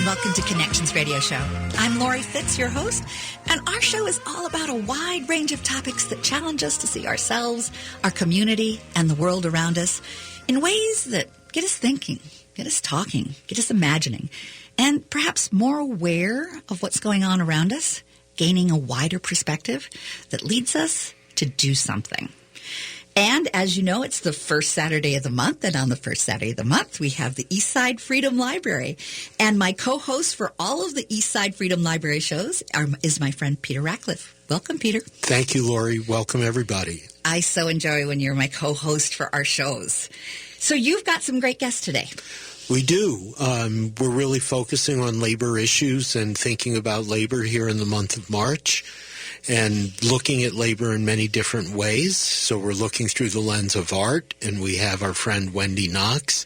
welcome to Connections Radio Show. I'm Lori Fitz, your host, and our show is all about a wide range of topics that challenge us to see ourselves, our community, and the world around us in ways that get us thinking, get us talking, get us imagining, and perhaps more aware of what's going on around us, gaining a wider perspective that leads us to do something. And as you know, it's the first Saturday of the month, and on the first Saturday of the month, we have the Eastside Freedom Library. And my co-host for all of the Eastside Freedom Library shows is my friend Peter Ratcliffe. Welcome, Peter. Thank you, Lori. Welcome, everybody. I so enjoy when you're my co-host for our shows. So you've got some great guests today. We do. We're really focusing on labor issues and thinking about labor here in the month of March, and looking at labor in many different ways. So we're looking through the lens of art, and we have our friend Wendy Knox,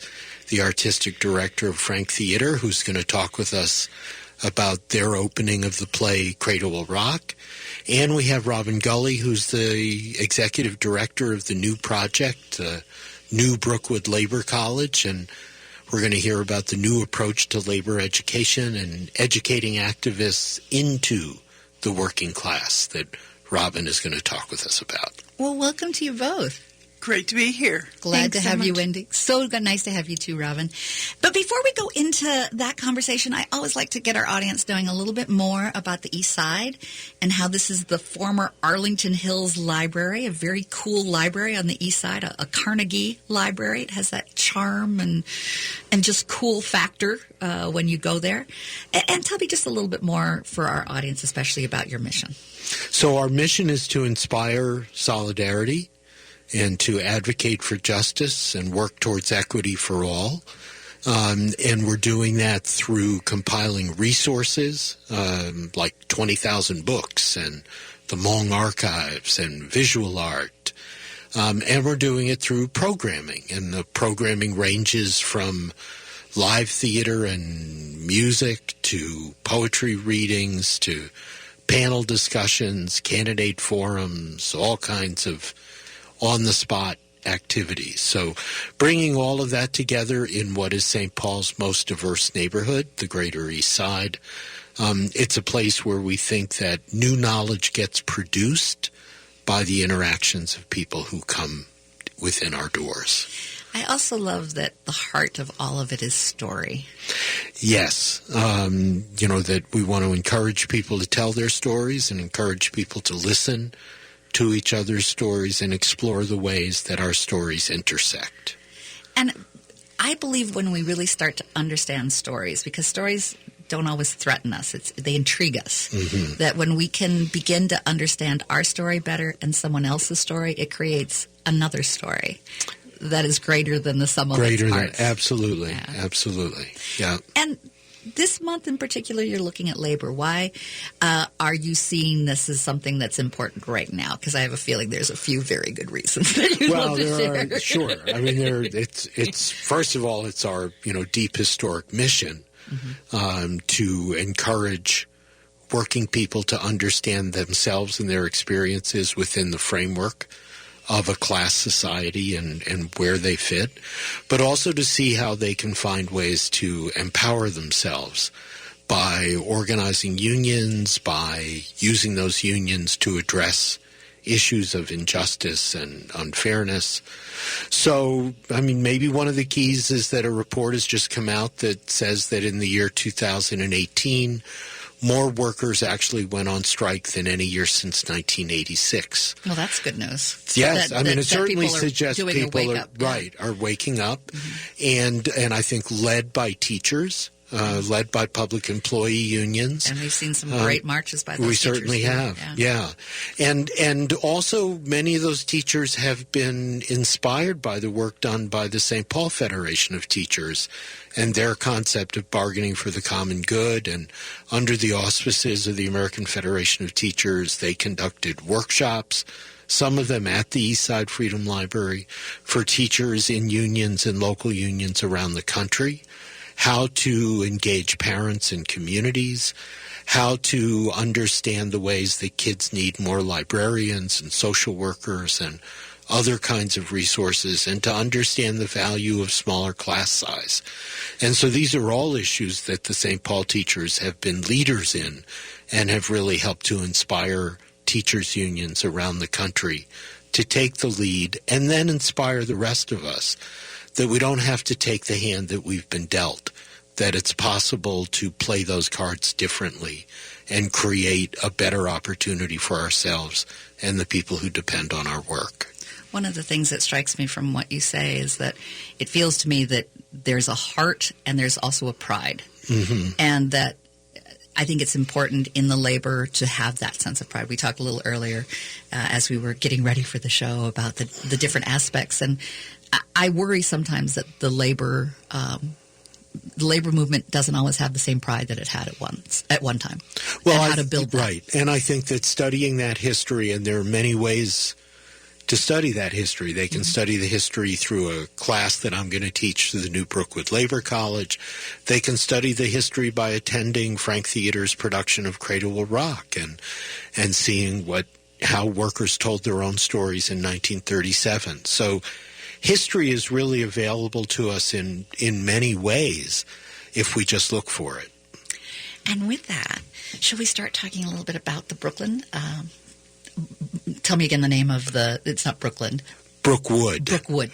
the artistic director of Frank Theater, who's going to talk with us about their opening of the play Cradle Will Rock. And we have Robin Gully, who's the executive director of the new project, New Brookwood Labor College, and we're going to hear about the new approach to labor education and educating activists into the working class that Robin is going to talk with us about. Well, welcome to you both. Great to be here. Glad to have you, Wendy. So nice to have you too, Robin. But before we go into that conversation, I always like to get our audience knowing a little bit more about the East Side and how this is the former Arlington Hills Library, a very cool library on the East Side, a Carnegie library. It has that charm and just cool factor when you go there. And tell me just a little bit more for our audience, especially about your mission. So our mission is to inspire solidarity and to advocate for justice and work towards equity for all. And we're doing that through compiling resources like 20,000 books and the Hmong archives and visual art. And we're doing it through programming. And the programming ranges from live theater and music to poetry readings to panel discussions, candidate forums, all kinds of on-the-spot activities. So bringing all of that together in what is St. Paul's most diverse neighborhood, the Greater East Side. It's a place where we think that new knowledge gets produced by the interactions of people who come within our doors. I also love that the heart of all of it is story. Yes. That we want to encourage people to tell their stories and encourage people to listen to each other's stories and explore the ways that our stories intersect. And I believe when we really start to understand stories, because stories don't always threaten us, they intrigue us, that when we can begin to understand our story better and someone else's story, it creates another story that is greater than the sum of its parts. Absolutely, yeah. Absolutely, yeah. And this month in particular, you're looking at labor. Why are you seeing this as something that's important right now? Because I have a feeling there's a few very good reasons that you'd love to share. Sure. I mean, it's first of all, it's our deep historic mission to encourage working people to understand themselves and their experiences within the framework of a class society and where they fit, but also to see how they can find ways to empower themselves by organizing unions, by using those unions to address issues of injustice and unfairness. So, I mean, maybe one of the keys is that a report has just come out that says that in the year 2018, more workers actually went on strike than any year since 1986. Well, that's good news. Yes, it certainly suggests people are waking up, and I think led by teachers, led by public employee unions. And we've seen some great marches by those we teachers. Certainly have, yeah. And also many of those teachers have been inspired by the work done by the St. Paul Federation of Teachers and their concept of bargaining for the common good. And under the auspices of the American Federation of Teachers, they conducted workshops, some of them at the Eastside Freedom Library, for teachers in unions and local unions around the country, how to engage parents and communities, how to understand the ways that kids need more librarians and social workers and other kinds of resources, and to understand the value of smaller class size. And so these are all issues that the St. Paul teachers have been leaders in and have really helped to inspire teachers' unions around the country to take the lead and then inspire the rest of us that we don't have to take the hand that we've been dealt, that it's possible to play those cards differently and create a better opportunity for ourselves and the people who depend on our work. One of the things that strikes me from what you say is that it feels to me that there's a heart and there's also a pride. Mm-hmm. And that I think it's important in the labor to have that sense of pride. We talked a little earlier as we were getting ready for the show about the different aspects. And I worry sometimes that the labor movement doesn't always have the same pride that it had at one time. Well, how to build that. Right. And I think that studying that history, and there are many ways to study that history. They can study the history through a class that I'm going to teach through the New Brookwood Labor College. They can study the history by attending Frank Theater's production of Cradle Will Rock and seeing how workers told their own stories in 1937. So history is really available to us in many ways if we just look for it. And with that, shall we start talking a little bit about the Brooklyn? Tell me again the name of it's not Brooklyn. Brookwood. Brookwood.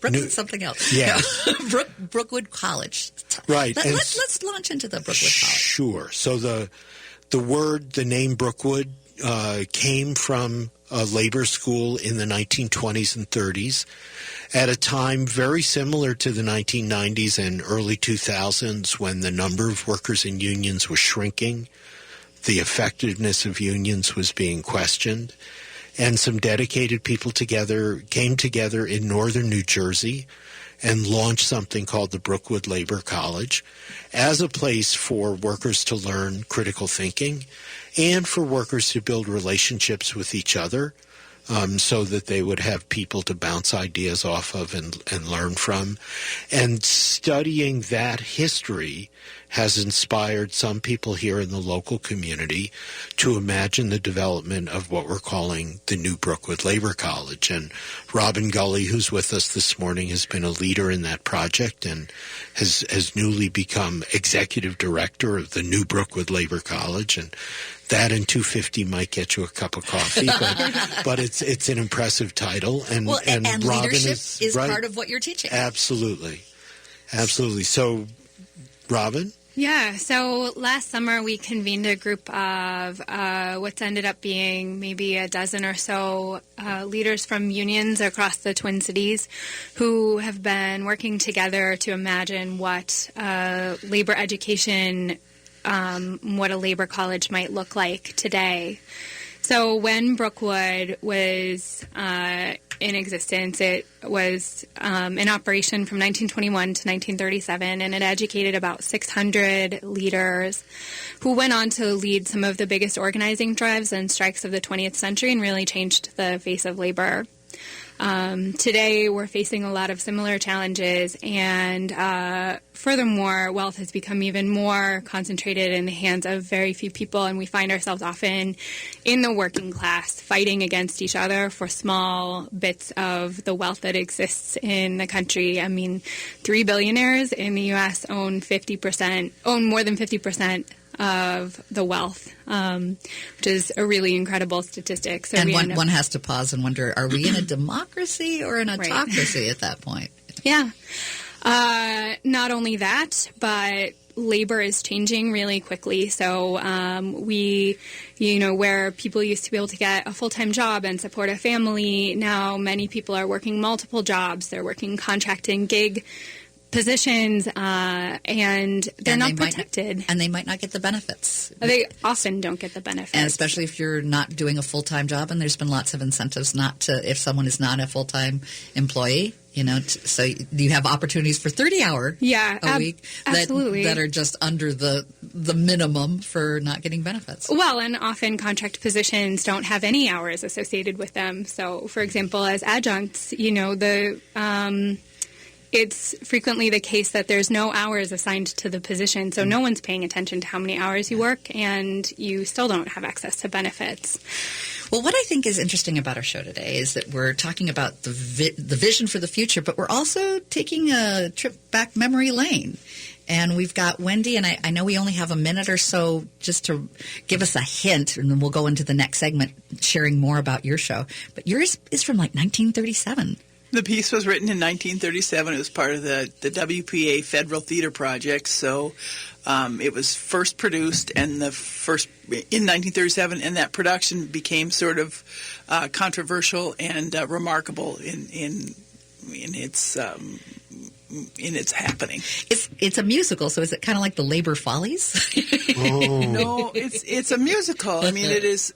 Brooklyn's something else. Yeah. Brookwood College. Right. Let's launch into the Brookwood College. Sure. So the name Brookwood came from a labor school in the 1920s and 30s at a time very similar to the 1990s and early 2000s when the number of workers in unions was shrinking. The effectiveness of unions was being questioned, and some dedicated people came together in northern New Jersey and launched something called the Brookwood Labor College as a place for workers to learn critical thinking and for workers to build relationships with each other so that they would have people to bounce ideas off of and learn from. And studying that history has inspired some people here in the local community to imagine the development of what we're calling the New Brookwood Labor College. And Robin Gully, who's with us this morning, has been a leader in that project and has newly become executive director of the New Brookwood Labor College. And that and $2.50 might get you a cup of coffee, but it's an impressive title. And Robin leadership is right, part of what you're teaching. Absolutely. So, Robin? Yeah, so last summer we convened a group of what's ended up being maybe a dozen or so leaders from unions across the Twin Cities who have been working together to imagine what labor education, what a labor college might look like today. So when Brookwood was in existence, it was in operation from 1921 to 1937, and it educated about 600 leaders who went on to lead some of the biggest organizing drives and strikes of the 20th century and really changed the face of labor. Today, we're facing a lot of similar challenges, and furthermore, wealth has become even more concentrated in the hands of very few people, and we find ourselves often in the working class fighting against each other for small bits of the wealth that exists in the country. I mean, 3 billionaires in the U.S. own more than 50% of the wealth, which is a really incredible statistic. So and one has to pause and wonder, are we in a democracy or an autocracy right. at that point? Yeah. Not only that, but labor is changing really quickly. So where people used to be able to get a full-time job and support a family, now many people are working multiple jobs. They're working contracting gig positions, and they're not protected. And they might not get the benefits. They often don't get the benefits. And especially if you're not doing a full-time job, and there's been lots of incentives not to, if someone is not a full-time employee, so you have opportunities for 30-hour a week that are just under the minimum for not getting benefits. Well, and often contract positions don't have any hours associated with them. So, for example, as adjuncts, it's frequently the case that there's no hours assigned to the position, so no one's paying attention to how many hours you work, and you still don't have access to benefits. Well, what I think is interesting about our show today is that we're talking about the vision for the future, but we're also taking a trip back memory lane. And we've got Wendy, and I know we only have a minute or so just to give us a hint, and then we'll go into the next segment sharing more about your show. But yours is from like 1937. The piece was written in 1937. It was part of the WPA Federal Theater Project. So it was first produced in 1937, and that production became sort of controversial and remarkable in its happening. It's a musical, so is it kind of like the Labor Follies? No, it's a musical. I mean, it is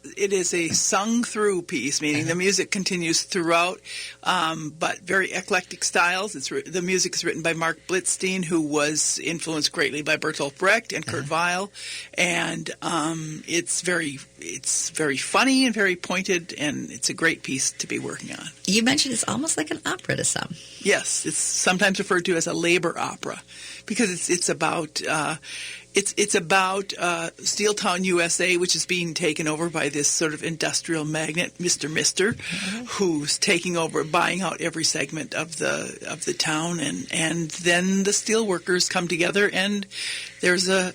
a sung through piece, meaning the music continues throughout, but very eclectic styles. The music is written by Mark Blitzstein, who was influenced greatly by Bertolt Brecht and Kurt Weill, and it's very funny and very pointed, and it's a great piece to be working on. You mentioned it's almost like an opera to some. Yes, it's sometimes referred to as a labor opera because it's about Steeltown, USA, which is being taken over by this sort of industrial magnate, Mr. Mister, who's taking over, buying out every segment of the town, and then the steel workers come together, and there's a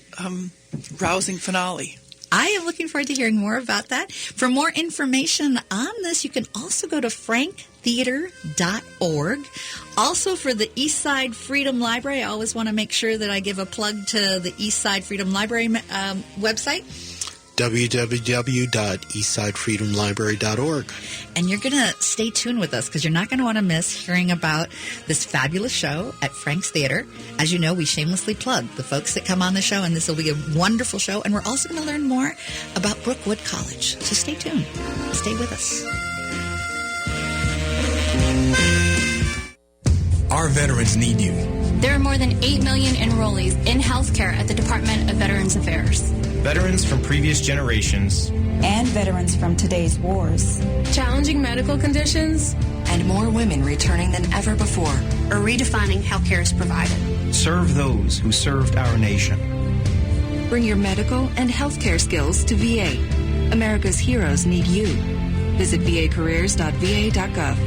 rousing finale. I am looking forward to hearing more about that. For more information on this, you can also go to franktheater.org. Also, for the Eastside Freedom Library, I always want to make sure that I give a plug to the Eastside Freedom Library website. www.eastsidefreedomlibrary.org. And you're going to stay tuned with us because you're not going to want to miss hearing about this fabulous show at Frank's Theater. As you know, we shamelessly plug the folks that come on the show, and this will be a wonderful show. And we're also going to learn more about Brookwood College. So stay tuned. Stay with us. Our veterans need you. There are more than 8 million enrollees in healthcare at the Department of Veterans Affairs. Veterans from previous generations. And veterans from today's wars. Challenging medical conditions. And more women returning than ever before. Are redefining how care is provided. Serve those who served our nation. Bring your medical and healthcare skills to VA. America's heroes need you. Visit vacareers.va.gov.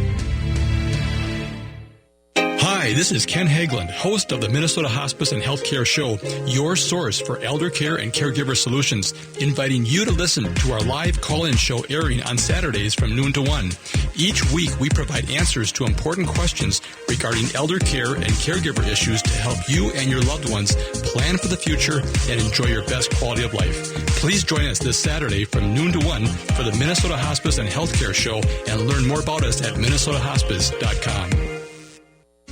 Hi, this is Ken Hageland, host of the Minnesota Hospice and Healthcare Show, your source for elder care and caregiver solutions, inviting you to listen to our live call-in show airing on Saturdays from noon to 1. Each week, we provide answers to important questions regarding elder care and caregiver issues to help you and your loved ones plan for the future and enjoy your best quality of life. Please join us this Saturday from noon to 1 for the Minnesota Hospice and Healthcare Show and learn more about us at minnesotahospice.com.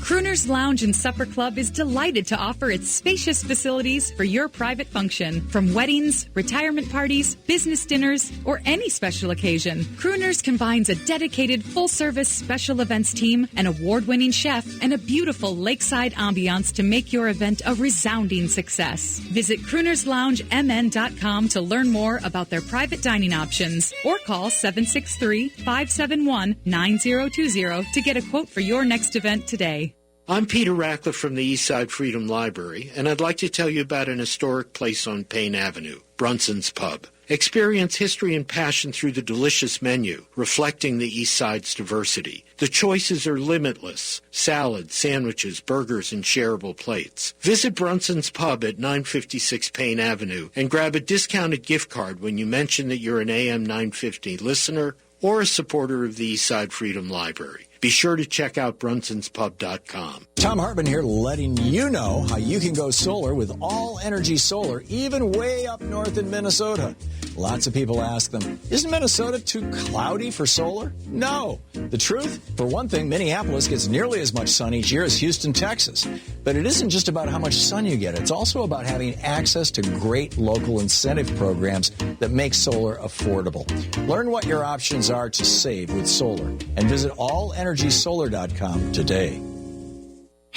Crooner's Lounge and Supper Club is delighted to offer its spacious facilities for your private function. From weddings, retirement parties, business dinners, or any special occasion, Crooner's combines a dedicated full-service special events team, an award-winning chef, and a beautiful lakeside ambiance to make your event a resounding success. Visit croonersloungemn.com to learn more about their private dining options, or call 763-571-9020 to get a quote for your next event today. I'm Peter Ratcliffe from the Eastside Freedom Library, and I'd like to tell you about an historic place on Payne Avenue, Brunson's Pub. Experience history and passion through the delicious menu, reflecting the Eastside's diversity. The choices are limitless: salads, sandwiches, burgers, and shareable plates. Visit Brunson's Pub at 956 Payne Avenue and grab a discounted gift card when you mention that you're an AM 950 listener or a supporter of the Eastside Freedom Library. Be sure to check out brunsonspub.com. Tom Hartman here, letting you know how you can go solar with All Energy Solar, even way up north in Minnesota. Lots of people ask them, isn't Minnesota too cloudy for solar? No. The truth? For one thing, Minneapolis gets nearly as much sun each year as Houston, Texas. But it isn't just about how much sun you get. It's also about having access to great local incentive programs that make solar affordable. Learn what your options are to save with solar and visit allenergysolar.com today.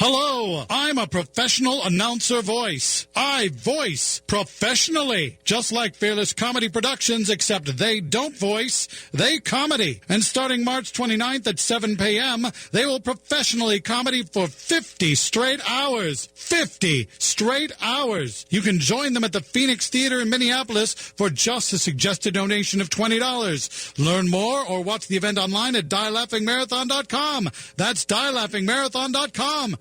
Hello, I'm a professional announcer voice. I voice professionally, just like Fearless Comedy Productions, except they don't voice, they comedy. And starting March 29th at 7 p.m., they will professionally comedy for 50 straight hours. 50 straight hours. You can join them at the Phoenix Theater in Minneapolis for just a suggested donation of $20. Learn more or watch the event online at DieLaughingMarathon.com. That's DieLaughingMarathon.com.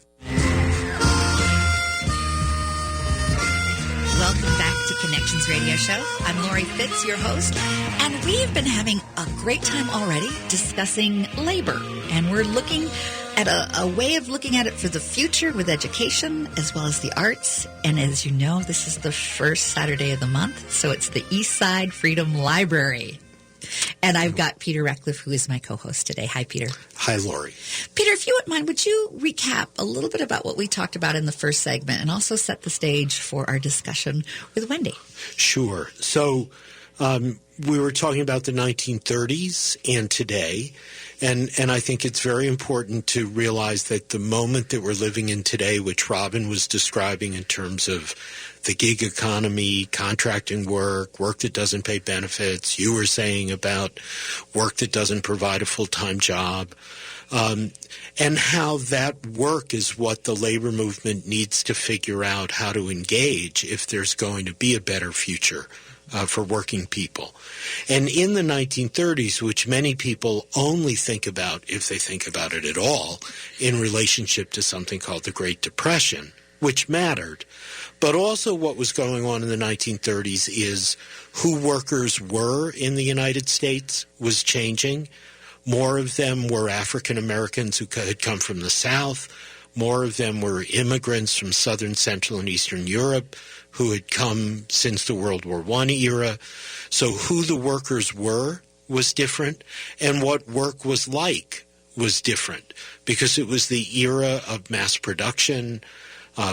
Welcome back to Connections Radio Show. I'm Lori Fitz, your host, and we've been having a great time already discussing labor, and we're looking at a way of looking at it for the future with education as well as the arts. And as you know, this is the first Saturday of the month, so it's the East Side Freedom Library. And I've got Peter Ratcliffe, who is my co-host today. Hi, Peter. Hi, Lori. Peter, if you wouldn't mind, would you recap a little bit about what we talked about in the first segment and also set the stage for our discussion with Wendy? Sure. So we were talking about the 1930s and today, and I think it's very important to realize that the moment that we're living in today, which Robin was describing in terms of the gig economy, contracting work that doesn't pay benefits, you were saying about work that doesn't provide a full-time job, and how that work is what the labor movement needs to figure out how to engage if there's going to be a better future for working people. And in the 1930s, which many people only think about, if they think about it at all, in relationship to something called the Great Depression, which mattered, but also what was going on in the 1930s is who workers were in the United States was changing. More of them were African Americans who had come from the South. More of them were immigrants from Southern, Central, and Eastern Europe who had come since the World War I era. So who the workers were was different, and what work was like was different because it was the era of mass production,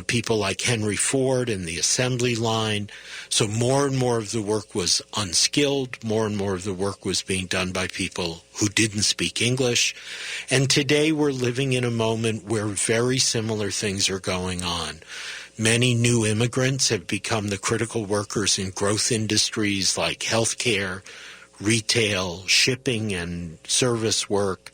people like Henry Ford and the assembly line. So more and more of the work was unskilled. More and more of the work was being done by people who didn't speak English. And today we're living in a moment where very similar things are going on. Many new immigrants have become the critical workers in growth industries like healthcare, retail, shipping, and service work.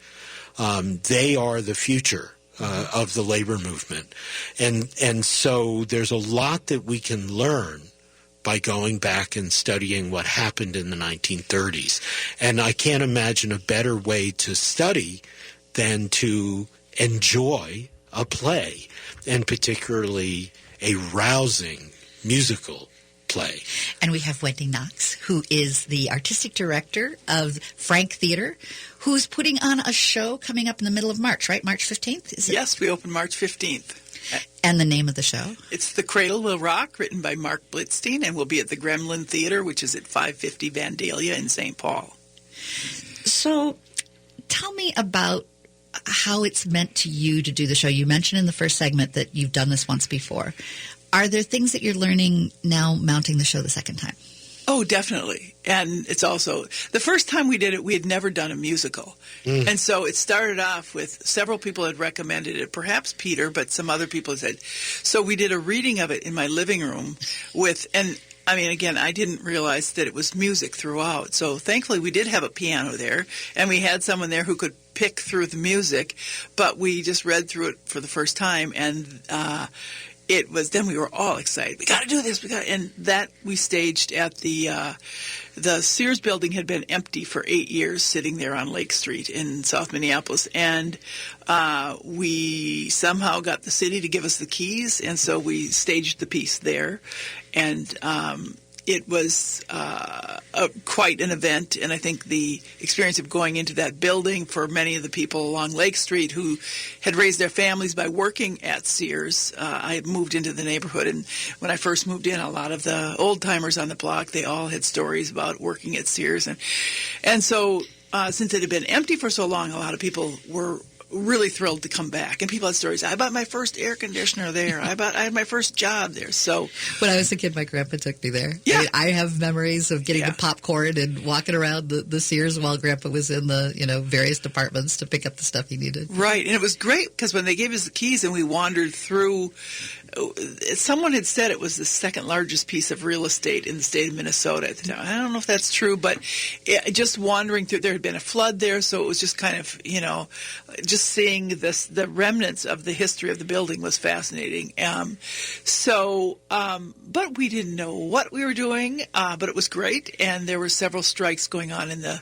They are the future of the labor movement. And so there's a lot that we can learn by going back and studying what happened in the 1930s. And I can't imagine a better way to study than to enjoy a play, and particularly a rousing musical play. And we have Wendy Knox, who is the artistic director of Frank Theater, who's putting on a show coming up in the middle of March, right? March 15th? Is it? Yes, we open March 15th. And the name of the show? It's The Cradle Will Rock, written by Mark Blitzstein, and will be at the Gremlin Theater, which is at 550 Vandalia in St. Paul. So tell me about how it's meant to you to do the show. You mentioned in the first segment that you've done this once before. Are there things that you're learning now mounting the show the second time? Oh, definitely. And it's also, the first time we did it, we had never done a musical. And so it started off with several people had recommended it, perhaps Peter, but some other people said. So we did a reading of it in my living room with, and I mean, again, I didn't realize that it was music throughout. So thankfully we did have a piano there, and we had someone there who could pick through the music, but we just read through it for the first time, and it was, then we were all excited. We got to do this. And that we staged at the Sears building had been empty for 8 years, sitting there on Lake Street in South Minneapolis. And we somehow got the city to give us the keys. And so we staged the piece there. And it was quite an event, and I think the experience of going into that building for many of the people along Lake Street who had raised their families by working at Sears. I had moved into the neighborhood, and when I first moved in, a lot of the old-timers on the block, they all had stories about working at Sears. And so since it had been empty for so long, a lot of people were really thrilled to come back. And people had stories. I bought my first air conditioner there. I had my first job there. So when I was a kid, my grandpa took me there. Yeah. I have memories of getting the popcorn and walking around the Sears while Grandpa was in the various departments to pick up the stuff he needed. Right, and it was great because when they gave us the keys and we wandered through, someone had said it was the second largest piece of real estate in the state of Minnesota at the time. I don't know if that's true, but just wandering through, there had been a flood there, so it was just kind of, just seeing the remnants of the history of the building was fascinating. But we didn't know what we were doing, but it was great, and there were several strikes going on in the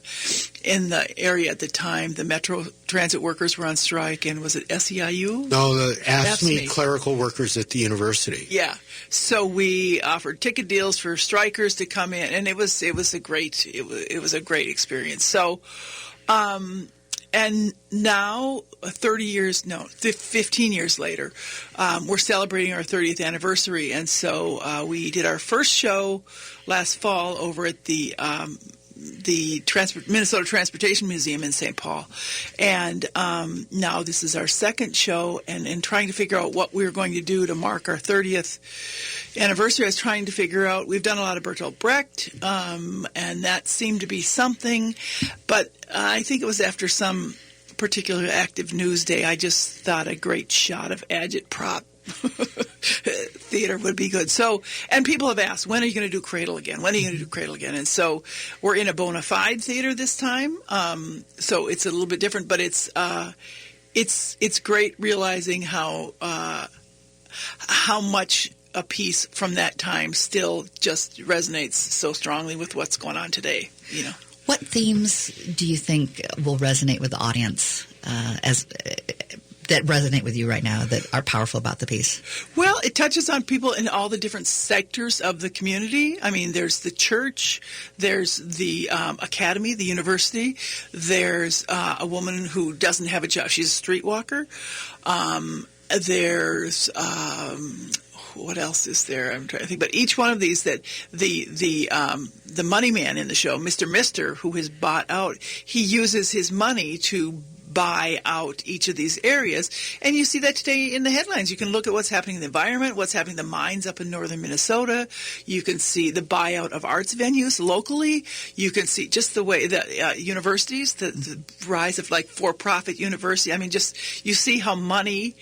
area at the time. The Metro Transit workers were on strike, and was it SEIU? No, the AFSCME clerical workers at the university. Yeah. So we offered ticket deals for strikers to come in, and it was a great experience. So, and now 15 years later, we're celebrating our 30th anniversary, and so we did our first show last fall over at the Minnesota Transportation Museum in St. Paul. And now this is our second show, and trying to figure out what we're going to do to mark our 30th anniversary. I was trying to figure out, we've done a lot of Bertolt Brecht, and that seemed to be something, but I think it was after some particular active news day, I just thought a great shot of agitprop theater would be good. So, and people have asked, when are you going to do Cradle again? When are you going to do Cradle again? And so we're in a bona fide theater this time. So it's a little bit different, but it's great realizing how much a piece from that time still just resonates so strongly with what's going on today, What themes do you think will resonate with the audience that resonate with you right now that are powerful about the piece? Well, it touches on people in all the different sectors of the community. I mean, there's the church, there's the academy, the university, there's a woman who doesn't have a job. She's a streetwalker. There's what else is there? I'm trying to think. But each one of these, that the money man in the show, Mr. Mister, who has bought out, he uses his money to buy out each of these areas. And you see that today in the headlines. You can look at what's happening in the environment, what's happening in the mines up in northern Minnesota. You can see the buyout of arts venues locally. You can see just the way that universities, the rise of for-profit university. I mean, just you see how money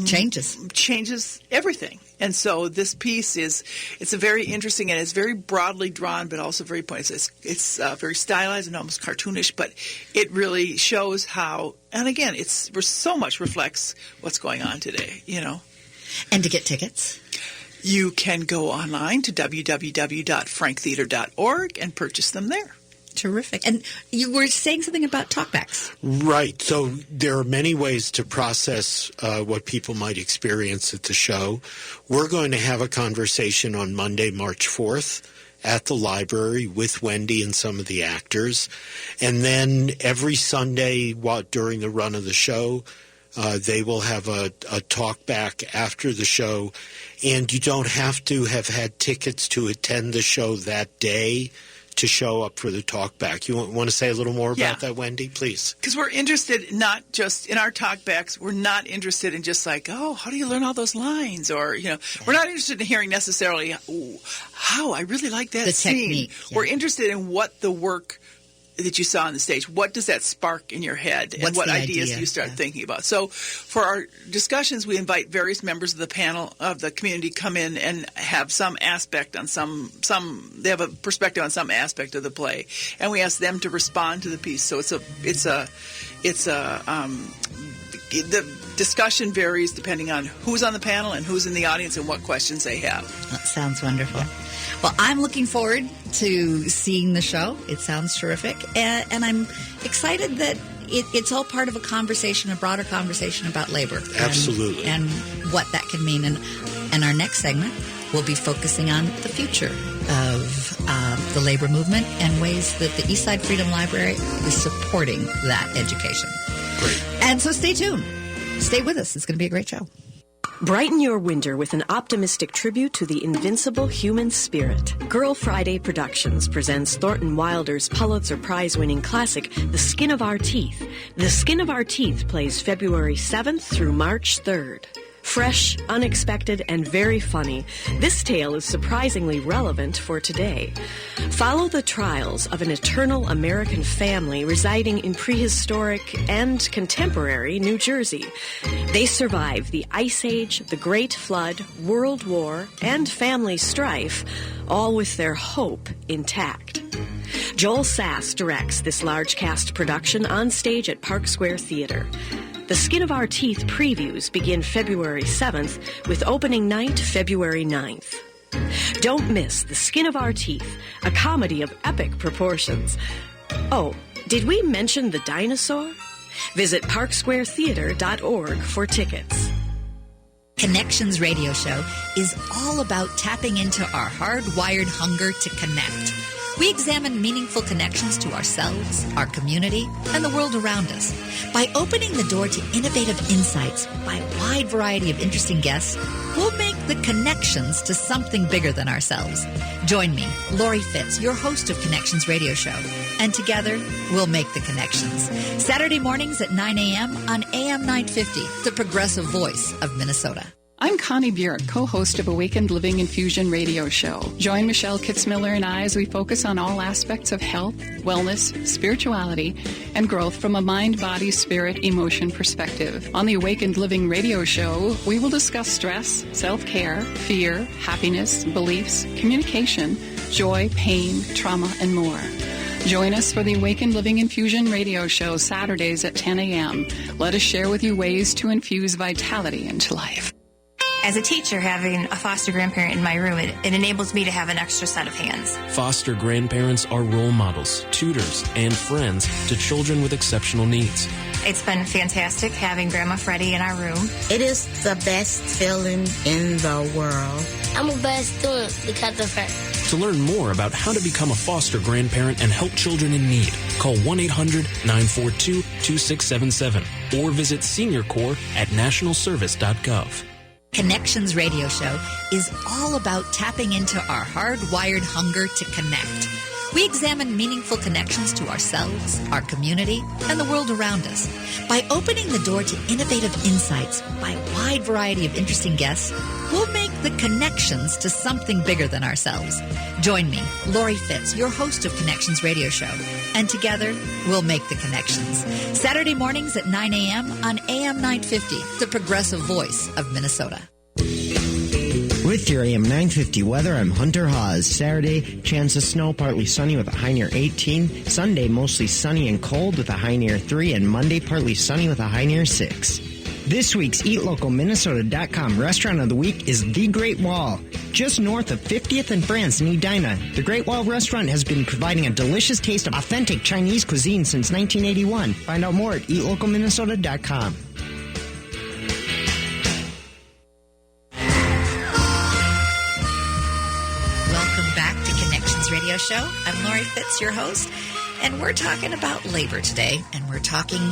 changes everything. And so this piece it's a very interesting, and it's very broadly drawn, but also very pointed. It's very stylized and almost cartoonish, but it really shows how, and again, so much reflects what's going on today, And to get tickets? You can go online to www.franktheater.org and purchase them there. Terrific. And you were saying something about talkbacks. Right. So there are many ways to process what people might experience at the show. We're going to have a conversation on Monday, March 4th at the library with Wendy and some of the actors. And then every Sunday during the run of the show, they will have a talk back after the show. And you don't have to have had tickets to attend the show that day to show up for the talkback. You want to say a little more about that, Wendy, please? Because we're interested not just in our talkbacks. We're not interested in just how do you learn all those lines? Or, we're not interested in hearing necessarily, I really like that scene. Technique. Yeah. We're interested in what the work that you saw on the stage, what does that spark in your head, and what ideas do you start thinking about? So for our discussions, we invite various members of the panel of the community come in and have some aspect on they have a perspective on some aspect of the play, and we ask them to respond to the piece. So the discussion varies depending on who's on the panel and who's in the audience and what questions they have. That sounds wonderful. Yeah. Well, I'm looking forward to seeing the show. It sounds terrific. And I'm excited that it's all part of a broader conversation about labor. Absolutely. And what that can mean. And our next segment will be focusing on the future of the labor movement and ways that the Eastside Freedom Library is supporting that education. Great. And so stay tuned. Stay with us. It's going to be a great show. Brighten your winter with an optimistic tribute to the invincible human spirit. Girl Friday Productions presents Thornton Wilder's Pulitzer Prize-winning classic, The Skin of Our Teeth. The Skin of Our Teeth plays February 7th through March 3rd. Fresh, unexpected, and very funny, this tale is surprisingly relevant for today. Follow the trials of an eternal American family residing in prehistoric and contemporary New Jersey. They survive the Ice Age, the Great Flood, World War, and family strife, all with their hope intact. Joel Sass directs this large cast production on stage at Park Square Theater. The Skin of Our Teeth previews begin February 7th with opening night February 9th. Don't miss The Skin of Our Teeth, a comedy of epic proportions. Oh, did we mention the dinosaur? Visit parksquaretheater.org for tickets. Connections Radio Show is all about tapping into our hardwired hunger to connect. We examine meaningful connections to ourselves, our community, and the world around us. By opening the door to innovative insights by a wide variety of interesting guests, we'll make the connections to something bigger than ourselves. Join me, Lori Fitz, your host of Connections Radio Show, and together we'll make the connections. Saturday mornings at 9 a.m. on AM 950, the progressive voice of Minnesota. I'm Connie Bjork, co-host of Awakened Living Infusion Radio Show. Join Michelle Kitzmiller and I as we focus on all aspects of health, wellness, spirituality, and growth from a mind, body, spirit, emotion perspective. On the Awakened Living Radio Show, we will discuss stress, self-care, fear, happiness, beliefs, communication, joy, pain, trauma, and more. Join us for the Awakened Living Infusion Radio Show Saturdays at 10 a.m. Let us share with you ways to infuse vitality into life. As a teacher, having a foster grandparent in my room, it enables me to have an extra set of hands. Foster grandparents are role models, tutors, and friends to children with exceptional needs. It's been fantastic having Grandma Freddie in our room. It is the best feeling in the world. I'm a best student because of her. To learn more about how to become a foster grandparent and help children in need, call 1-800-942-2677 or visit SeniorCorps at nationalservice.gov. Connections Radio Show is all about tapping into our hardwired hunger to connect. We examine meaningful connections to ourselves, our community, and the world around us. By opening the door to innovative insights by a wide variety of interesting guests, we'll make the connections to something bigger than ourselves. Join me, Lori Fitz, your host of Connections Radio Show, and together we'll make the connections. Saturday mornings at 9 a.m. on AM 950, the progressive voice of Minnesota. With your AM 950 weather, I'm Hunter Haas. Saturday, chance of snow, partly sunny with a high near 18. Sunday, mostly sunny and cold with a high near 3. And Monday, partly sunny with a high near 6. This week's EatLocalMinnesota.com restaurant of the week is The Great Wall. Just north of 50th and France in Edina, The Great Wall restaurant has been providing a delicious taste of authentic Chinese cuisine since 1981. Find out more at EatLocalMinnesota.com. Radio Show. I'm Lori Fitz, your host, and we're talking about labor today, and we're talking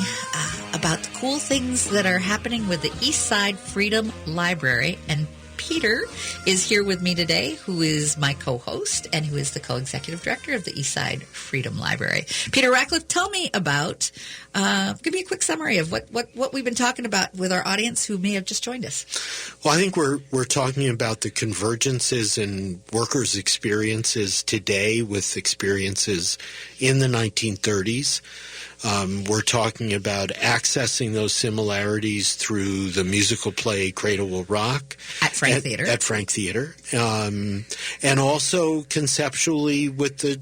about the cool things that are happening with the Eastside Freedom Library. And Peter is here with me today, who is my co-host and who is the co-executive director of the Eastside Freedom Library. Peter Ratcliffe, tell me about, give me a quick summary of what we've been talking about with our audience who may have just joined us. Well, I think we're talking about the convergences in workers' experiences today with experiences in the 1930s. We're talking about accessing those similarities through the musical play Cradle Will Rock at Frank Theater. At Frank Theater, and also conceptually with the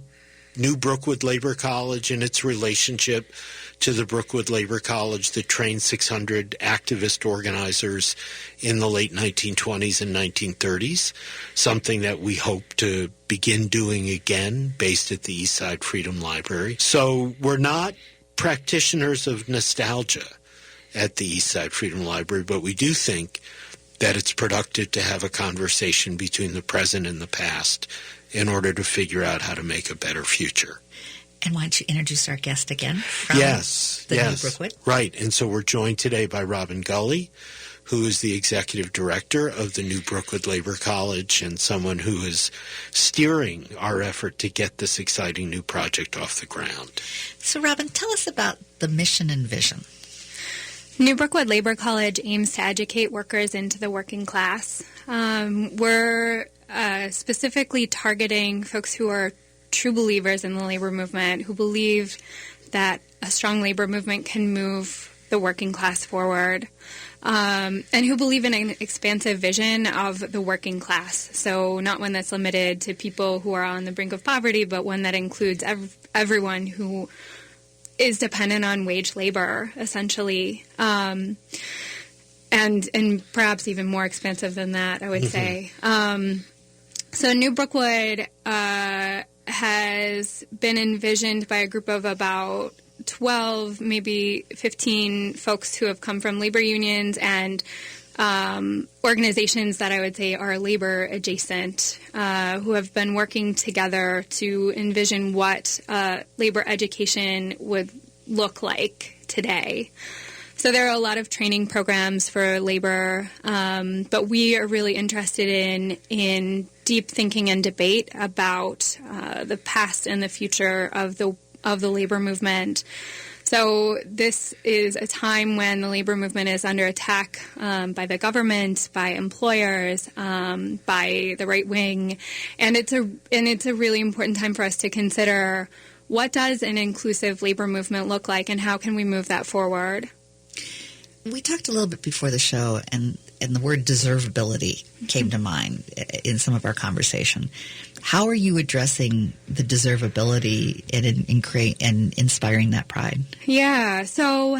new Brookwood Labor College and its relationship to the Brookwood Labor College that trained 600 activist organizers in the late 1920s and 1930s, something that we hope to begin doing again based at the Eastside Freedom Library. So we're not practitioners of nostalgia at the Eastside Freedom Library, but we do think that it's productive to have a conversation between the present and the past in order to figure out how to make a better future. And why don't you introduce our guest again from Yes. New Brookwood? Right. And so we're joined today by Robin Gulley, who is the executive director of the New Brookwood Labor College and someone who is steering our effort to get this exciting new project off the ground. So, Robin, tell us about the mission and vision. New Brookwood Labor College aims to educate workers into the working class. We're specifically targeting folks who are true believers in the labor movement, who believe that a strong labor movement can move the working class forward, and who believe in an expansive vision of the working class. So not one that's limited to people who are on the brink of poverty, but one that includes everyone who is dependent on wage labor, essentially, and perhaps even more expansive than that, I would say. So New Brookwood has been envisioned by a group of about 12, maybe 15 folks who have come from labor unions and organizations that I would say are labor adjacent, who have been working together to envision what labor education would look like today. So there are a lot of training programs for labor, but we are really interested in deep thinking and debate about the past and the future of the labor movement. So this is a time when the labor movement is under attack by the government, by employers, by the right wing, and it's a really important time for us to consider what does an inclusive labor movement look like, and how can we move that forward. We talked a little bit before the show, and the word deservability came to mind in some of our conversation. How are you addressing the deservability and inspiring that pride? Yeah, so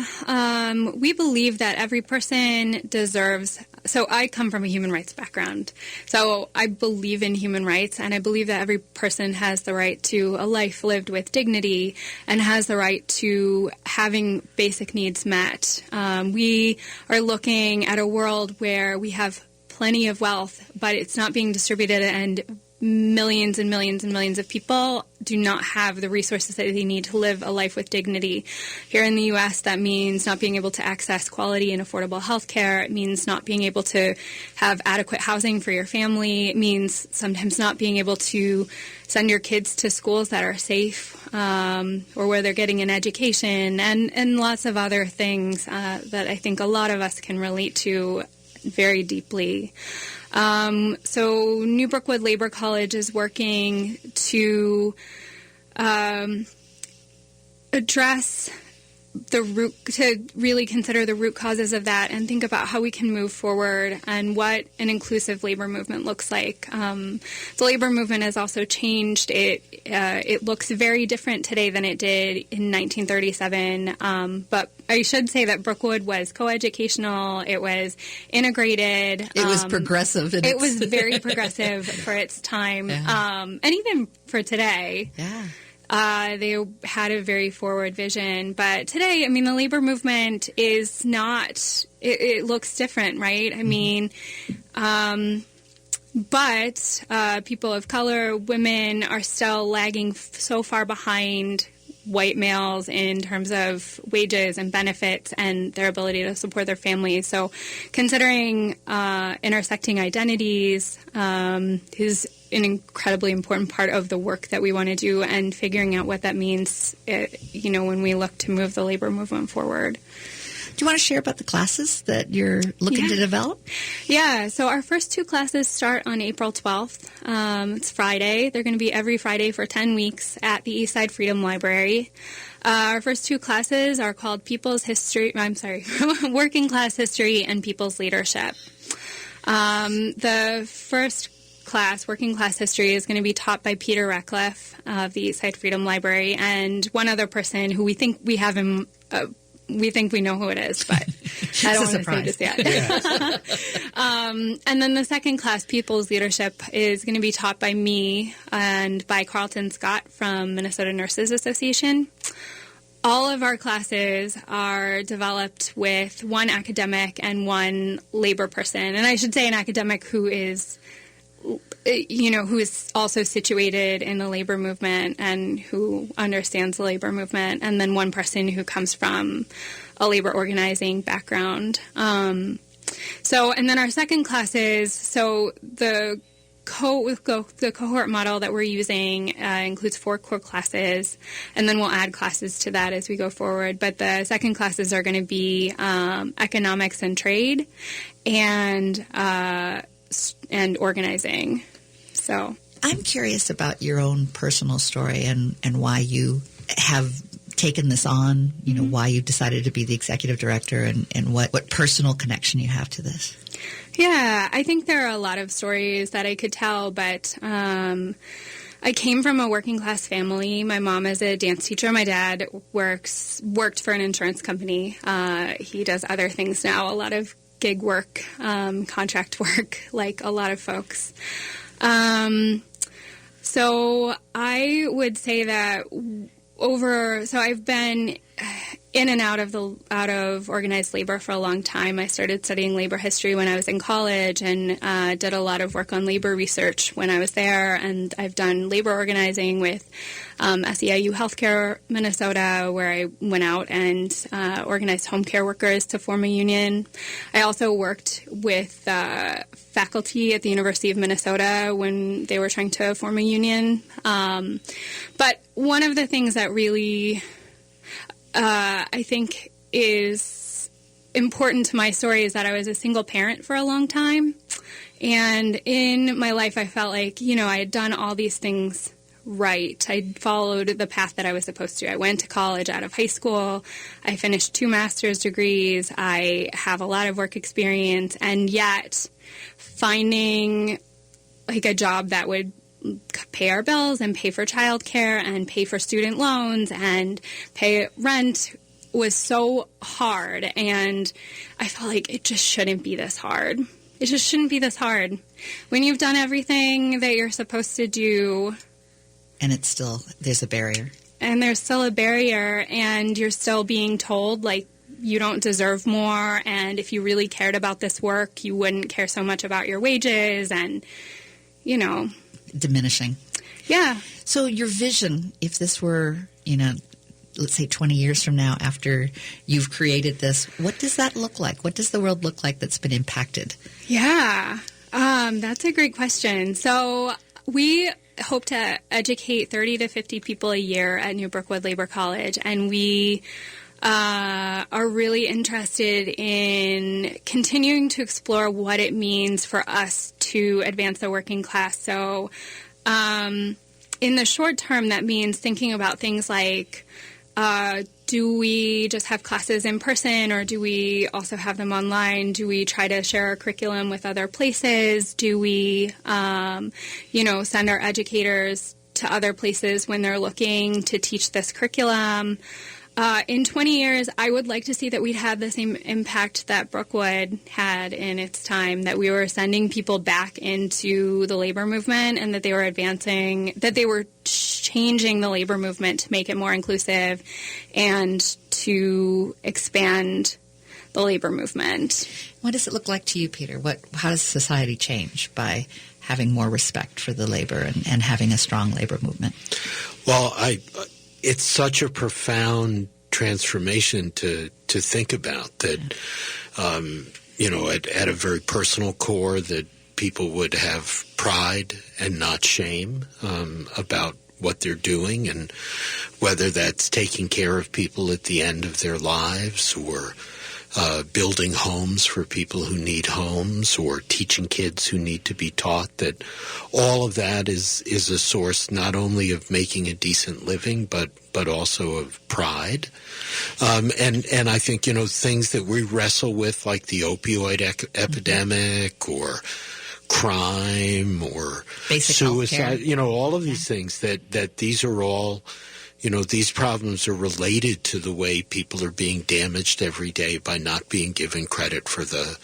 we believe that every person deserves. So I come from a human rights background. So I believe in human rights, and I believe that every person has the right to a life lived with dignity and has the right to having basic needs met. We are looking at a world where we have plenty of wealth, but it's not being distributed, and millions and millions and millions of people do not have the resources that they need to live a life with dignity. Here in the U.S., that means not being able to access quality and affordable health care. It means not being able to have adequate housing for your family. It means sometimes not being able to send your kids to schools that are safe, or where they're getting an education, and lots of other things that I think a lot of us can relate to very deeply. So New Brookwood Labor College is working to address to really consider the root causes of that and think about how we can move forward and what an inclusive labor movement looks like. The labor movement has also changed. It looks very different today than it did in 1937. But I should say that Brookwood was coeducational. It was integrated. It was progressive. It was very progressive for its time, and even for today. Yeah. They had a very forward vision. But today, I mean, the labor movement is not, it looks different, right? I mean, but people of color, women are still lagging so far behind white males in terms of wages and benefits and their ability to support their families. So considering intersecting identities is an incredibly important part of the work that we want to do, and figuring out what that means, when we look to move the labor movement forward. Do you want to share about the classes that you're looking to develop? Yeah, so our first two classes start on April 12th. It's Friday. They're going to be every Friday for 10 weeks at the Eastside Freedom Library. Our first two classes are called Working Class History and People's Leadership. The first class, Working Class History, is going to be taught by Peter Ratcliffe of the Eastside Freedom Library, and one other person who we think we have him. We think we know who it is, but I don't want to say this yet. Yeah. And then the second class, People's Leadership, is going to be taught by me and by Carlton Scott from Minnesota Nurses Association. All of our classes are developed with one academic and one labor person. And I should say an academic who is also situated in the labor movement and who understands the labor movement, and then one person who comes from a labor organizing background. And then our second classes, so the cohort model that we're using includes 4 core classes, and then we'll add classes to that as we go forward. But the second classes are going to be economics and trade, and organizing. So I'm curious about your own personal story and why you have taken this on. You know, why you decided to be the executive director, and what personal connection you have to this. Yeah, I think there are a lot of stories that I could tell, but I came from a working class family. My mom is a dance teacher. My dad worked for an insurance company. He does other things now, a lot of gig work, contract work, like a lot of folks. So I would say that I've been in and out of organized labor for a long time. I started studying labor history when I was in college, and did a lot of work on labor research when I was there. And I've done labor organizing with SEIU Healthcare Minnesota, where I went out and organized home care workers to form a union. I also worked with faculty at the University of Minnesota when they were trying to form a union. But one of the things that really I think is important to my story is that I was a single parent for a long time. And in my life, I felt like, I had done all these things right. I followed the path that I was supposed to. I went to college out of high school. I finished 2 master's degrees. I have a lot of work experience. And yet finding like a job that would pay our bills and pay for childcare and pay for student loans and pay rent was so hard. And I felt like it just shouldn't be this hard. It just shouldn't be this hard. When you've done everything that you're supposed to do. And there's a barrier. And there's still a barrier, and you're still being told, like, you don't deserve more. And if you really cared about this work, you wouldn't care so much about your wages and, diminishing. Yeah. So your vision, if this were, let's say 20 years from now after you've created this, what does that look like? What does the world look like that's been impacted? Yeah, that's a great question. So we hope to educate 30 to 50 people a year at New Brookwood Labor College, and we are really interested in continuing to explore what it means for us to advance the working class. So in the short term, that means thinking about things like, do we just have classes in person, or do we also have them online? Do we try to share our curriculum with other places? Do we, send our educators to other places when they're looking to teach this curriculum? In 20 years, I would like to see that we'd had the same impact that Brookwood had in its time, that we were sending people back into the labor movement, and that they were advancing, that they were changing the labor movement to make it more inclusive and to expand the labor movement. What does it look like to you, Peter? How does society change by having more respect for the labor and having a strong labor movement? Well, it's such a profound transformation to think about that, at a very personal core, that people would have pride and not shame about what they're doing, and whether that's taking care of people at the end of their lives, or building homes for people who need homes, or teaching kids who need to be taught, that all of that is a source not only of making a decent living, but also of pride. And I think, things that we wrestle with, like the opioid epidemic, or crime, or basic suicide, all of these things, that these are all, these problems are related to the way people are being damaged every day by not being given credit for the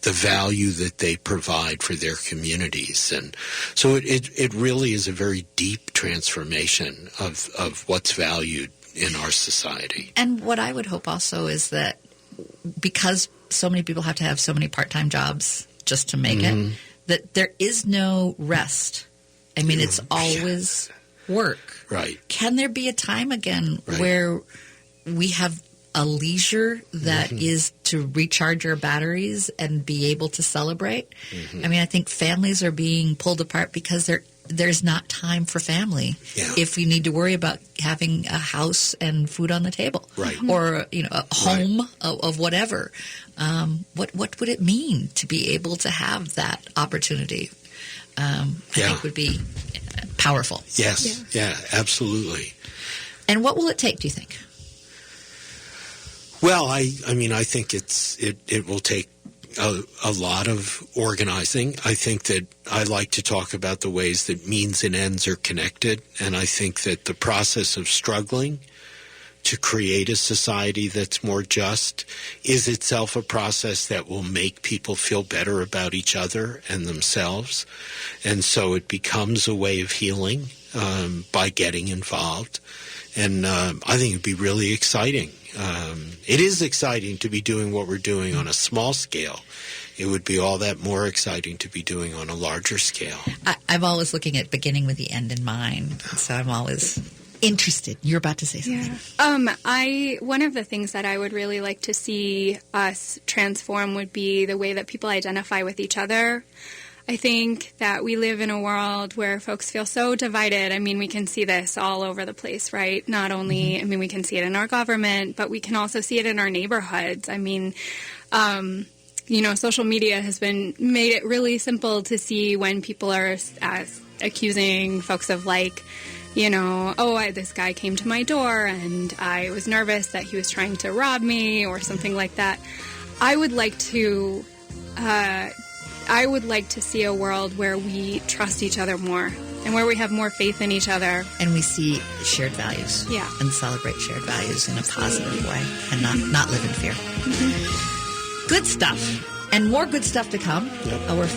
value that they provide for their communities. And so it really is a very deep transformation of what's valued in our society. And what I would hope also is that because so many people have to have so many part-time jobs just to make it, that there is no rest. I mean, it's always work. Right. Can there be a time again where we have a leisure that is to recharge your batteries and be able to celebrate. I mean, I think families are being pulled apart because there's not time for family if you need to worry about having a house and food on the table, or a home of whatever. What would it mean to be able to have that opportunity? I think would be powerful. Yes, absolutely. And what will it take, do you think? Well, I think it will take a lot of organizing. I think that I like to talk about the ways that means and ends are connected, and I think that the process of struggling to create a society that's more just is itself a process that will make people feel better about each other and themselves. And so it becomes a way of healing by getting involved. And I think it'd be really exciting. It is exciting to be doing what we're doing on a small scale. It would be all that more exciting to be doing on a larger scale. I'm always looking at beginning with the end in mind, so I'm always interested. You're about to say something. Yeah. One of the things that I would really like to see us transform would be the way that people identify with each other. I think that we live in a world where folks feel so divided. I mean, we can see this all over the place, right? Not only, we can see it in our government, but we can also see it in our neighborhoods. I mean, social media has made it really simple to see when people are accusing folks of this guy came to my door and I was nervous that he was trying to rob me or something like that. I would like to see a world where we trust each other more and where we have more faith in each other. And we see shared values. Yeah. And celebrate shared values in a positive way and not live in fear. Good stuff. And more good stuff to come. Yep. We're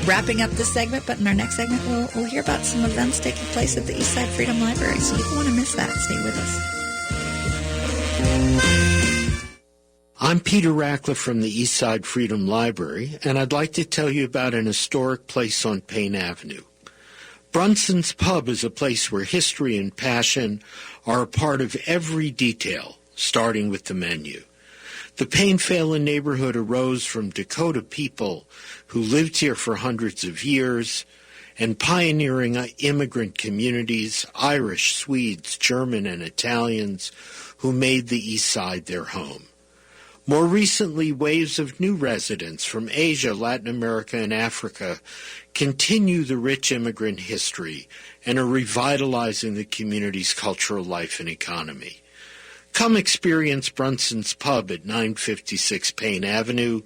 wrapping up this segment, but in our next segment, we'll hear about some events taking place at the Eastside Freedom Library. So you don't want to miss that. Stay with us. I'm Peter Ratcliffe from the Eastside Freedom Library, and I'd like to tell you about an historic place on Payne Avenue. Brunson's Pub is a place where history and passion are a part of every detail, starting with the menu. The Payne-Phelan neighborhood arose from Dakota people who lived here for hundreds of years, and pioneering immigrant communities, Irish, Swedes, German, and Italians, who made the East Side their home. More recently, waves of new residents from Asia, Latin America, and Africa continue the rich immigrant history and are revitalizing the community's cultural life and economy. Come experience Brunson's Pub at 956 Payne Avenue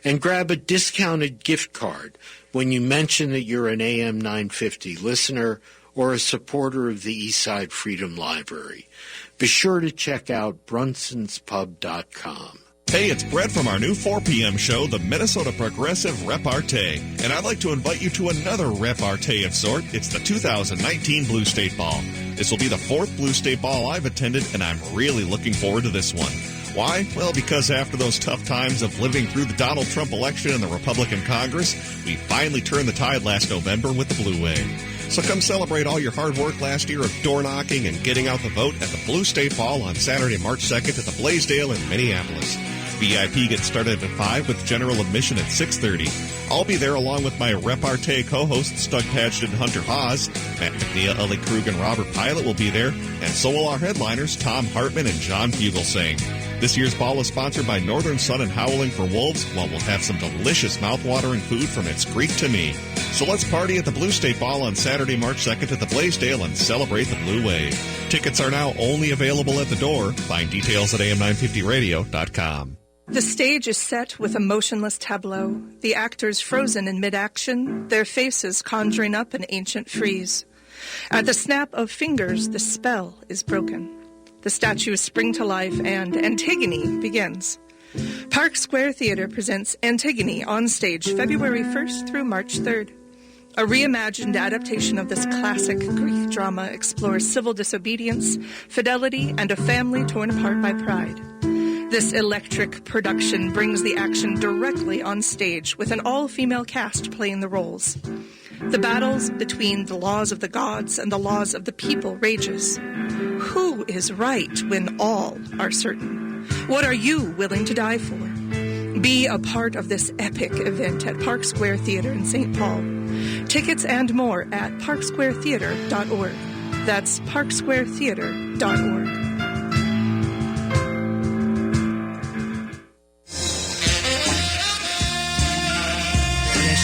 and grab a discounted gift card when you mention that you're an AM 950 listener or a supporter of the Eastside Freedom Library. Be sure to check out brunsonspub.com. Hey, it's Brett from our new 4 p.m. show, the Minnesota Progressive Repartee. And I'd like to invite you to another repartee of sort. It's the 2019 Blue State Ball. This will be the 4th Blue State Ball I've attended, and I'm really looking forward to this one. Why? Well, because after those tough times of living through the Donald Trump election and the Republican Congress, we finally turned the tide last November with the Blue Wave. So come celebrate all your hard work last year of door knocking and getting out the vote at the Blue State Ball on Saturday, March 2nd at the Blaisdell in Minneapolis. VIP gets started at 5 with general admission at 6:30. I'll be there along with my repartee co-hosts Doug Padgett and Hunter Haas. Matt McNeil, Ellie Krug, and Robert Pilot will be there, and so will our headliners Tom Hartman and John Fugelsang. This year's ball is sponsored by Northern Sun and Howling for Wolves, while we'll have some delicious mouthwatering food from It's Greek to Me. So let's party at the Blue State Ball on Saturday, March 2nd at the Blaisdell and celebrate the Blue Wave. Tickets are now only available at the door. Find details at am950radio.com. The stage is set with a motionless tableau, the actors frozen in mid-action, their faces conjuring up an ancient frieze. At the snap of fingers, the spell is broken. The statues spring to life and Antigone begins. Park Square Theater presents Antigone on stage February 1st through March 3rd. A reimagined adaptation of this classic Greek drama explores civil disobedience, fidelity, and a family torn apart by pride. This electric production brings the action directly on stage with an all-female cast playing the roles. The battles between the laws of the gods and the laws of the people rages. Who is right when all are certain? What are you willing to die for? Be a part of this epic event at Park Square Theater in St. Paul. Tickets and more at parksquaretheater.org. That's parksquaretheater.org.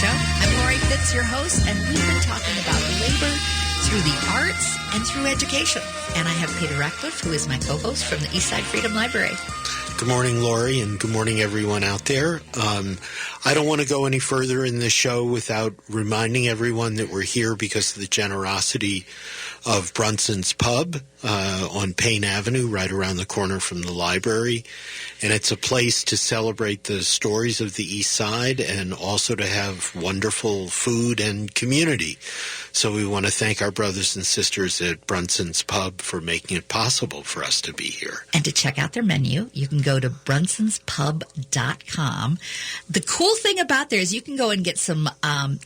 I'm Lori Fitz, your host, and we've been talking about labor through the arts and through education. And I have Peter Ratcliffe, who is my co-host from the Eastside Freedom Library. Good morning, Lori, and good morning, everyone out there. I don't want to go any further in this show without reminding everyone that we're here because of the generosity of Brunson's Pub on Payne Avenue, right around the corner from the library. And it's a place to celebrate the stories of the East Side and also to have wonderful food and community. So we want to thank our brothers and sisters at Brunson's Pub for making it possible for us to be here. And to check out their menu, you can go to brunsonspub.com. The cool thing about there is you can go and get some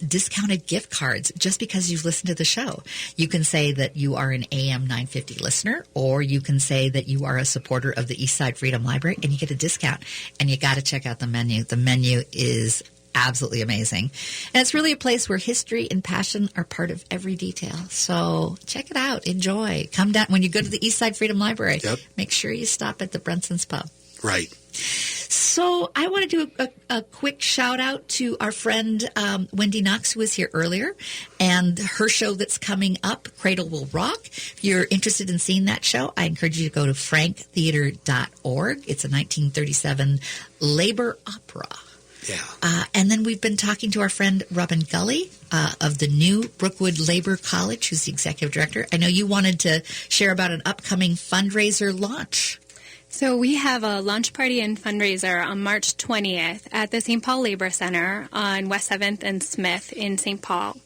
discounted gift cards just because you've listened to the show. You can say that you are an AM 950 listener, or you can say that you are a supporter of the Eastside Freedom Library, and you get a discount. And you got to check out the menu. The menu is absolutely amazing. And it's really a place where history and passion are part of every detail. So check it out. Enjoy. Come down. When you go to the Eastside Freedom Library, make sure you stop at the Brunson's Pub. Right. So I want to do a quick shout out to our friend Wendy Knox, who was here earlier, and her show that's coming up, Cradle Will Rock. If you're interested in seeing that show, I encourage you to go to franktheater.org. It's a 1937 labor opera. Yeah. And then we've been talking to our friend Robin Gully of the new Brookwood Labor College, who's the executive director. I know you wanted to share about an upcoming fundraiser launch. So we have a launch party and fundraiser on March 20th at the St. Paul Labor Center on West 7th and Smith in St. Paul.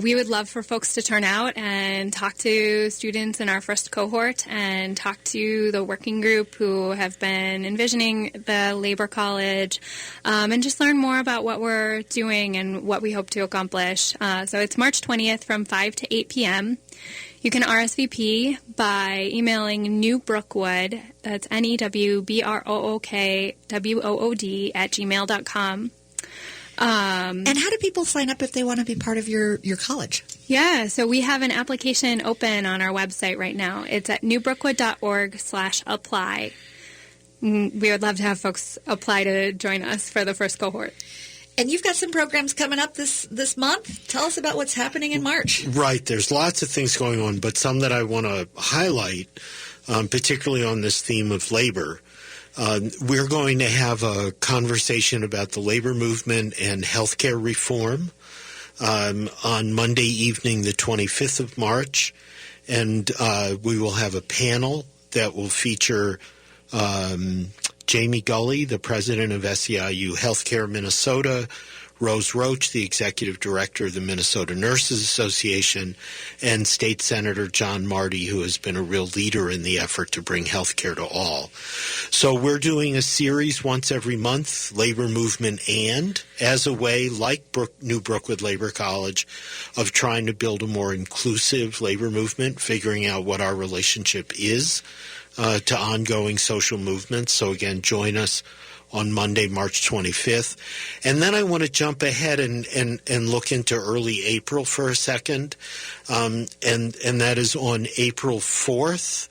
We would love for folks to turn out and talk to students in our first cohort and talk to the working group who have been envisioning the Labor College and just learn more about what we're doing and what we hope to accomplish. So it's March 20th from 5 to 8 p.m. You can RSVP by emailing newbrookwood, that's NEWBROOKWOOD @gmail.com. And how do people sign up if they want to be part of your college? Yeah, so we have an application open on our website right now. It's at newbrookwood.org/apply. We would love to have folks apply to join us for the first cohort. And you've got some programs coming up this month. Tell us about what's happening in March. Right. There's lots of things going on, but some that I want to highlight, particularly on this theme of labor. We're going to have a conversation about the labor movement and healthcare reform on Monday evening, the 25th of March. And we will have a panel that will feature Jamie Gully, the president of SEIU Healthcare Minnesota, Rose Roach, the executive director of the Minnesota Nurses Association, and State Senator John Marty, who has been a real leader in the effort to bring health care to all. So we're doing a series once every month, Labor Movement and, as a way, like New Brookwood Labor College, of trying to build a more inclusive labor movement, figuring out what our relationship is to ongoing social movements. So again, join us on Monday, March 25th. And then I want to jump ahead and look into early April for a second. And that is on April 4th.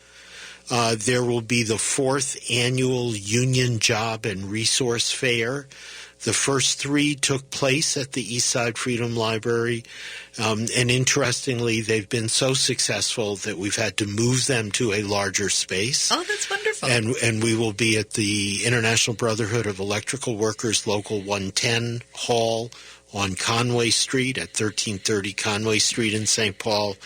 There will be the 4th annual Union Job and Resource Fair. The first 3 took place at the Eastside Freedom Library, and interestingly, they've been so successful that we've had to move them to a larger space. Oh, that's wonderful. And we will be at the International Brotherhood of Electrical Workers Local 110 Hall on Conway Street at 1330 Conway Street in St. Paul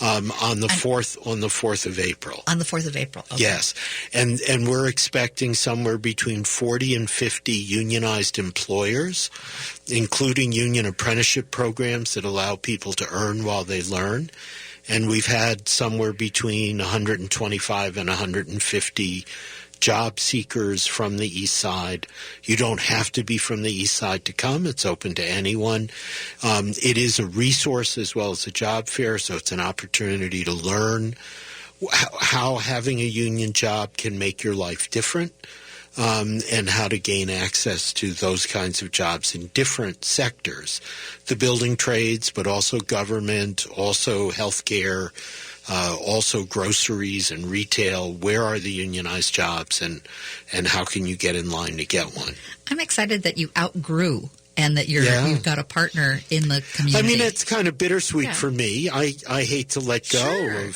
on the 4th of April. On the 4th of April. Okay. Yes. And we're expecting somewhere between 40 and 50 unionized employers, including union apprenticeship programs that allow people to earn while they learn. And we've had somewhere between 125 and 150 job seekers from the East Side. You don't have to be from the East Side to come. It's open to anyone. It is a resource as well as a job fair, so it's an opportunity to learn how having a union job can make your life different, and how to gain access to those kinds of jobs in different sectors, the building trades, but also government, also healthcare, also groceries and retail. Where are the unionized jobs, and how can you get in line to get one? I'm excited that you outgrew and that you've got a partner in the community. I mean, it's kind of bittersweet for me. I hate to let go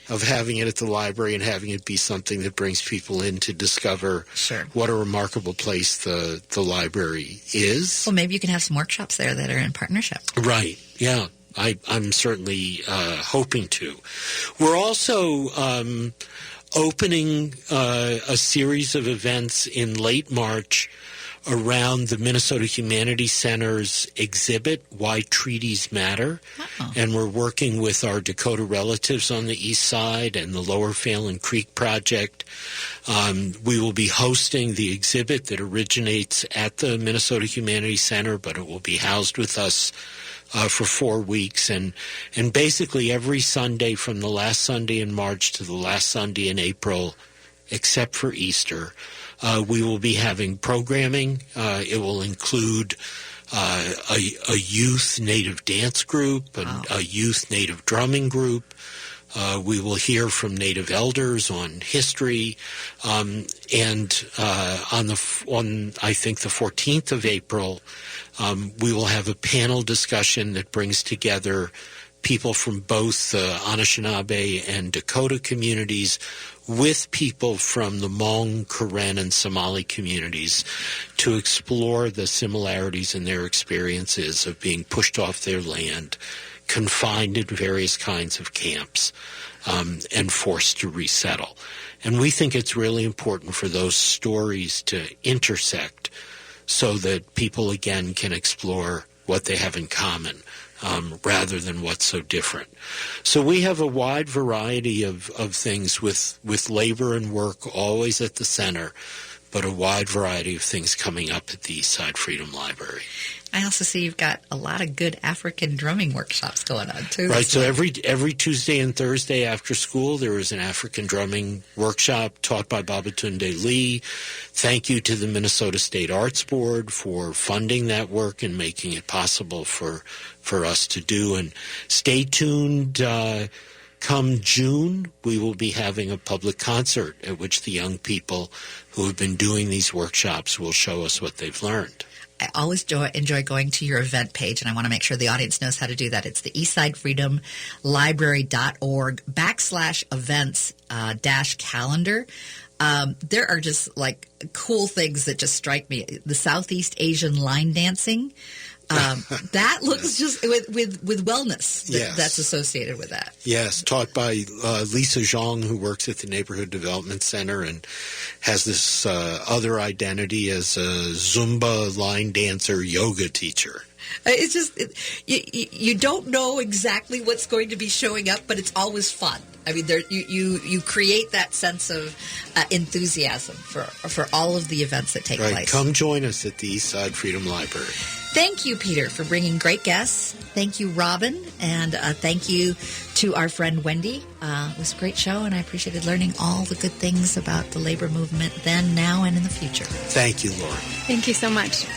of having it at the library and having it be something that brings people in to discover what a remarkable place the library is. Well, maybe you can have some workshops there that are in partnership. Right, yeah. I'm certainly hoping to. We're also opening a series of events in late March around the Minnesota Humanities Center's exhibit, Why Treaties Matter. And we're working with our Dakota relatives on the east side and the Lower Phelan Creek Project. We will be hosting the exhibit that originates at the Minnesota Humanities Center, but it will be housed with us for 4 weeks. And basically every Sunday from the last Sunday in March to the last Sunday in April, except for Easter, we will be having programming. It will include a youth native dance group, a youth native drumming group. We will hear from native elders on history. And on I think the 14th of April, we will have a panel discussion that brings together people from both the Anishinaabe and Dakota communities with people from the Hmong, Karen, and Somali communities to explore the similarities in their experiences of being pushed off their land, confined in various kinds of camps, and forced to resettle. And we think it's really important for those stories to intersect so that people, again, can explore what they have in common rather than what's so different. So we have a wide variety of things with labor and work always at the center, but a wide variety of things coming up at the Eastside Freedom Library. I also see you've got a lot of good African drumming workshops going on, too. Right, so every Tuesday and Thursday after school, there is an African drumming workshop taught by Babatunde Lee. Thank you to the Minnesota State Arts Board for funding that work and making it possible for us to do. And stay tuned. Come June, we will be having a public concert at which the young people who have been doing these workshops will show us what they've learned. I always enjoy going to your event page, and I want to make sure the audience knows how to do that. It's the eastsidefreedomlibrary.org/events-calendar. There are just like cool things that just strike me. The Southeast Asian line dancing. That looks just with wellness that's associated with that. Yes, taught by Lisa Zhang, who works at the Neighborhood Development Center and has this other identity as a Zumba line dancer yoga teacher. It's just you don't know exactly what's going to be showing up, but it's always fun. I mean, you create that sense of enthusiasm for all of the events that take place. Come join us at the Eastside Freedom Library. Thank you, Peter, for bringing great guests. Thank you, Robin, and thank you to our friend Wendy. It was a great show, and I appreciated learning all the good things about the labor movement then, now, and in the future. Thank you, Laura. Thank you so much.